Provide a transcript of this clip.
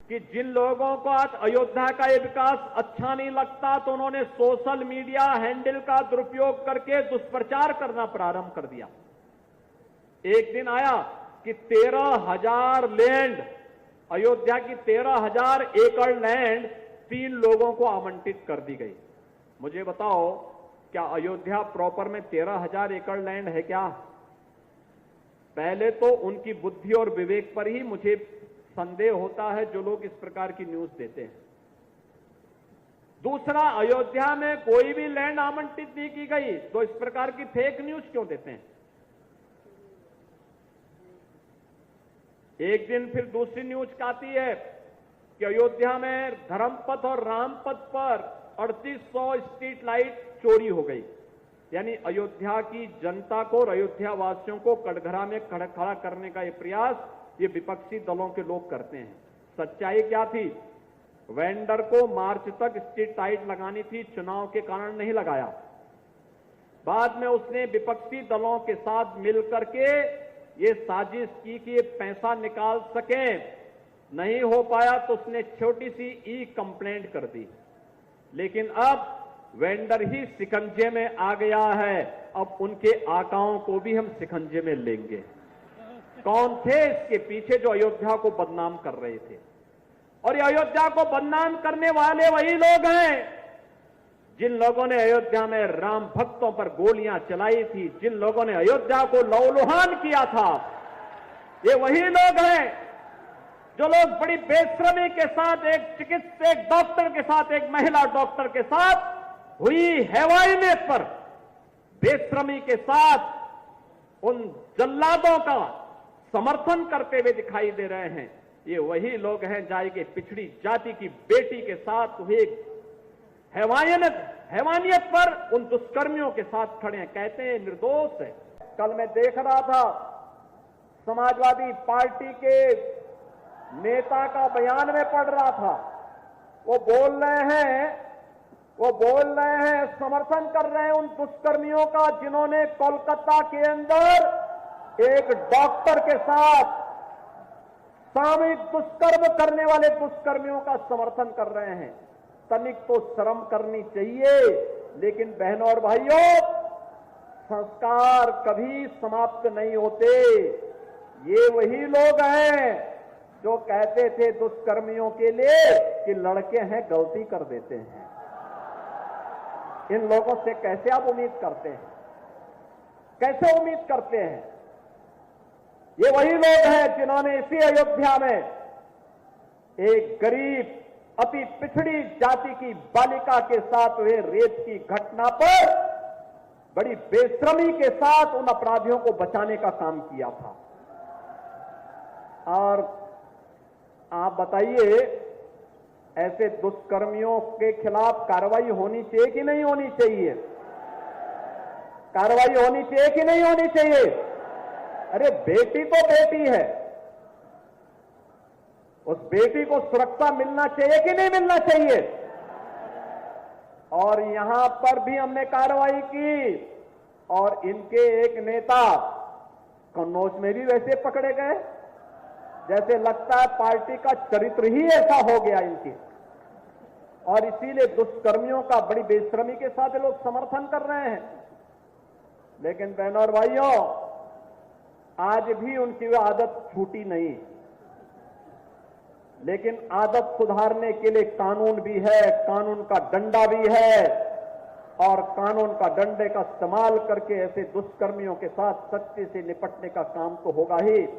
कि जिन लोगों को आज अयोध्या का ये विकास अच्छा नहीं लगता तो उन्होंने सोशल मीडिया हैंडल का दुरुपयोग करके दुष्प्रचार करना प्रारंभ कर दिया। एक दिन आया कि 13,000 लैंड, अयोध्या की 13,000 एकड़ लैंड 3 लोगों को आवंटित कर दी गई। मुझे बताओ, क्या अयोध्या प्रॉपर में 13,000 एकड़ लैंड है क्या? पहले तो उनकी बुद्धि और विवेक पर ही मुझे संदेह होता है जो लोग इस प्रकार की न्यूज देते हैं। दूसरा, अयोध्या में कोई भी लैंड आवंटित नहीं की गई तो इस प्रकार की फेक न्यूज क्यों देते हैं? एक दिन फिर दूसरी न्यूज आती है कि अयोध्या में धर्मपथ और रामपथ पर 3800 स्ट्रीट लाइट चोरी हो गई। यानी अयोध्या की जनता को और अयोध्या वासियों को कटघरा में खड़ा करने का यह प्रयास ये विपक्षी दलों के लोग करते हैं। सच्चाई क्या थी? वेंडर को मार्च तक स्ट्रीट लाइट लगानी थी, चुनाव के कारण नहीं लगाया। बाद में उसने विपक्षी दलों के साथ मिलकर के ये साजिश की कि ये पैसा निकाल सके। नहीं हो पाया तो उसने छोटी सी ई कंप्लेंट कर दी। लेकिन अब वेंडर ही शिकंजे में आ गया है। अब उनके आकाओं को भी हम शिकंजे में लेंगे। कौन थे इसके पीछे जो अयोध्या को बदनाम कर रहे थे? और ये अयोध्या को बदनाम करने वाले वही लोग हैं जिन लोगों ने अयोध्या में राम भक्तों पर गोलियां चलाई थी, जिन लोगों ने अयोध्या को लहूलुहान किया था। ये वही लोग हैं जो लोग बड़ी बेशर्मी के साथ एक डॉक्टर के साथ, एक महिला डॉक्टर के साथ हुई हैवानियत पर बेशर्मी के साथ उन जल्लादों का समर्थन करते हुए दिखाई दे रहे हैं। ये वही लोग हैं जाए के पिछड़ी जाति की बेटी के साथ हुए हैवानियत पर उन दुष्कर्मियों के साथ खड़े हैं, कहते हैं निर्दोष है। कल मैं देख रहा था समाजवादी पार्टी के नेता का बयान में पढ़ रहा था। वो बोल रहे हैं समर्थन कर रहे हैं उन दुष्कर्मियों का जिन्होंने कोलकाता के अंदर एक डॉक्टर के साथ सामूहिक दुष्कर्म करने वाले दुष्कर्मियों का समर्थन कर रहे हैं। तनिक तो शर्म करनी चाहिए। लेकिन बहनों और भाइयों, संस्कार कभी समाप्त नहीं होते। ये वही लोग हैं जो कहते थे दुष्कर्मियों के लिए कि लड़के हैं गलती कर देते हैं। इन लोगों से कैसे आप उम्मीद करते हैं? कैसे उम्मीद करते हैं? ये वही लोग हैं जिन्होंने इसी अयोध्या में एक गरीब अति पिछड़ी जाति की बालिका के साथ हुए रेप की घटना पर बड़ी बेशर्मी के साथ उन अपराधियों को बचाने का काम किया था। और आप बताइए, ऐसे दुष्कर्मियों के खिलाफ कार्रवाई होनी चाहिए कि नहीं होनी चाहिए? कार्रवाई होनी चाहिए कि नहीं होनी चाहिए? अरे बेटी तो बेटी है, उस बेटी को सुरक्षा मिलना चाहिए कि नहीं मिलना चाहिए? और यहां पर भी हमने कार्रवाई की और इनके एक नेता कन्नौज में भी वैसे पकड़े गए, जैसे लगता है पार्टी का चरित्र ही ऐसा हो गया इनके। और इसीलिए दुष्कर्मियों का बड़ी बेशर्मी के साथ लोग समर्थन कर रहे हैं। लेकिन बहनों और भाइयों, आज भी उनकी वह आदत छूटी नहीं। लेकिन आदत सुधारने के लिए कानून भी है, कानून का डंडा भी है। और कानून का डंडे का इस्तेमाल करके ऐसे दुष्कर्मियों के साथ सख्ती से निपटने का काम तो होगा ही।